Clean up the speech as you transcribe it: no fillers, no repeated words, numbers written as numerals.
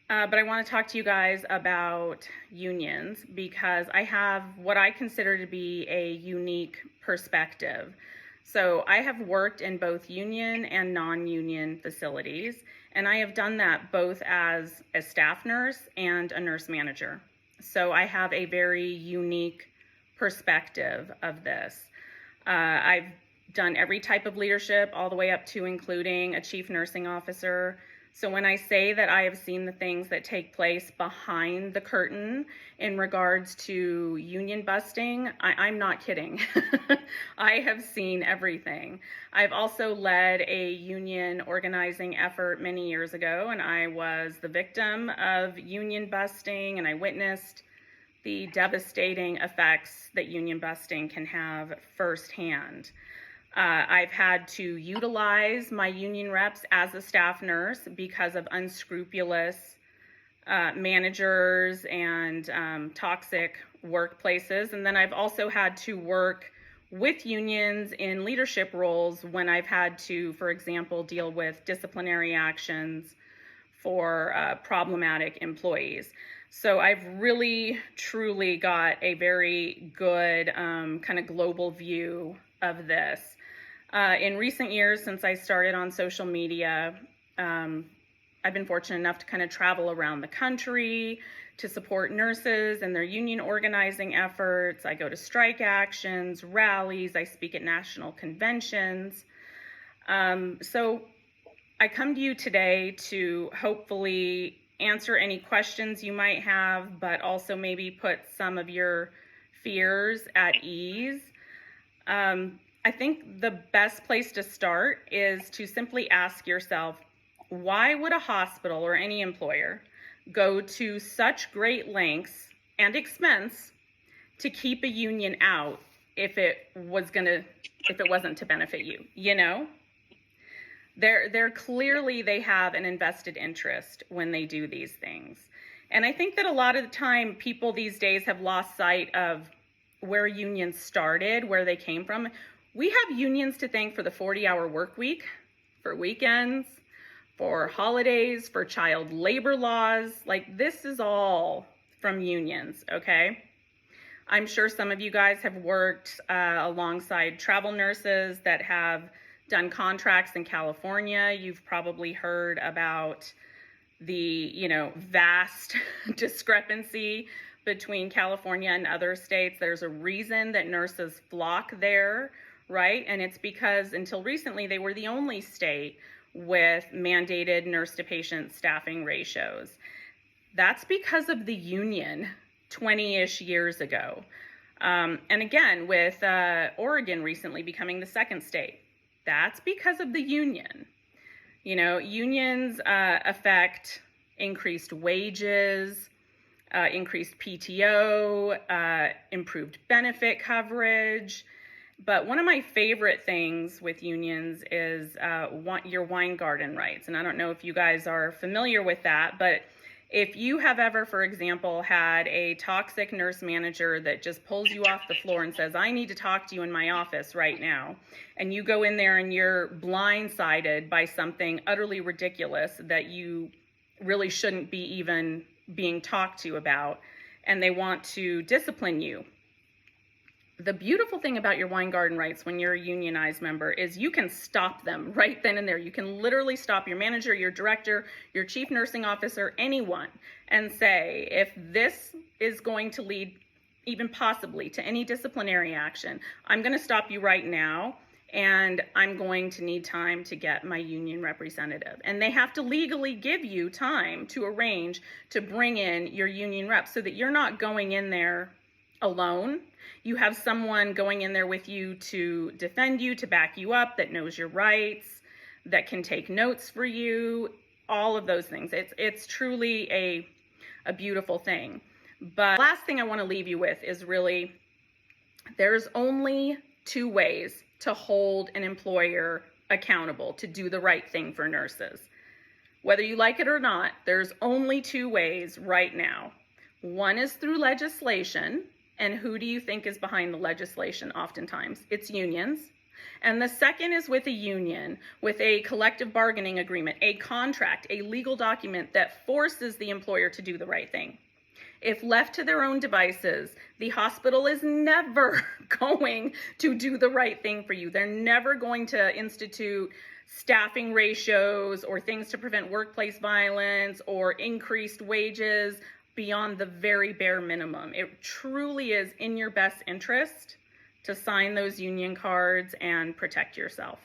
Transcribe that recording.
but I want to talk to you guys about unions because I have what I consider to be a unique perspective. So I have worked in both union and non-union facilities, and I have done that both as a staff nurse and a nurse manager. So I have a very unique perspective of this. I've done every type of leadership, all the way up to including a chief nursing officer. So when I say that I have seen the things that take place behind the curtain in regards to union busting, I'm not kidding. I have seen everything. I've also led a union organizing effort many years ago, and I was the victim of union busting, and I witnessed the devastating effects that union busting can have firsthand. I've had to utilize my union reps as a staff nurse because of unscrupulous managers and toxic workplaces. And then I've also had to work with unions in leadership roles when I've had to, for example, deal with disciplinary actions for problematic employees. So I've really, truly got a very good kind of global view of this. In recent years, since I started on social media, I've been fortunate enough to kind of travel around the country to support nurses and their union organizing efforts. I go to strike actions, rallies, I speak at national conventions. So I come to you today to hopefully answer any questions you might have, but also maybe put some of your fears at ease. I think the best place to start is to simply ask yourself, why would a hospital or any employer go to such great lengths and expense to keep a union out if it wasn't to benefit you? You know, they're clearly, they have an invested interest when they do these things. And I think that a lot of the time people these days have lost sight of where unions started, where they came from. We have unions to thank for the 40-hour work week, for weekends, for holidays, for child labor laws. Like, this is all from unions, okay? I'm sure some of you guys have worked alongside travel nurses that have done contracts in California. You've probably heard about the, vast discrepancy between California and other states. There's a reason that nurses flock there, right? And it's because until recently, they were the only state with mandated nurse-to-patient staffing ratios. That's because of the union 20-ish years ago. And again, with Oregon recently becoming the second state, that's because of the union. Unions affect increased wages, increased PTO, improved benefit coverage. But one of my favorite things with unions is your Weingarten rights. And I don't know if you guys are familiar with that, but if you have ever, for example, had a toxic nurse manager that just pulls you off the floor and says, I need to talk to you in my office right now, and you go in there and you're blindsided by something utterly ridiculous that you really shouldn't be even being talked to about, and they want to discipline you. The beautiful thing about your Weingarten rights when you're a unionized member is you can stop them right then and there. You can literally stop your manager, your director, your chief nursing officer, anyone, and say, if this is going to lead even possibly to any disciplinary action, I'm going to stop you right now, and I'm going to need time to get my union representative. And they have to legally give you time to arrange to bring in your union rep so that you're not going in there alone. You have someone going in there with you to defend you, to back you up, that knows your rights, that can take notes for you, all of those things. It's truly a beautiful thing. But last thing I want to leave you with is really, there's only two ways to hold an employer accountable to do the right thing for nurses. Whether you like it or not, there's only two ways right now. One is through legislation. And who do you think is behind the legislation oftentimes? It's unions. And the second is with a union, with a collective bargaining agreement, a contract, a legal document that forces the employer to do the right thing. If left to their own devices, the hospital is never going to do the right thing for you. They're never going to institute staffing ratios or things to prevent workplace violence or increased wages beyond the very bare minimum. It truly is in your best interest to sign those union cards and protect yourself.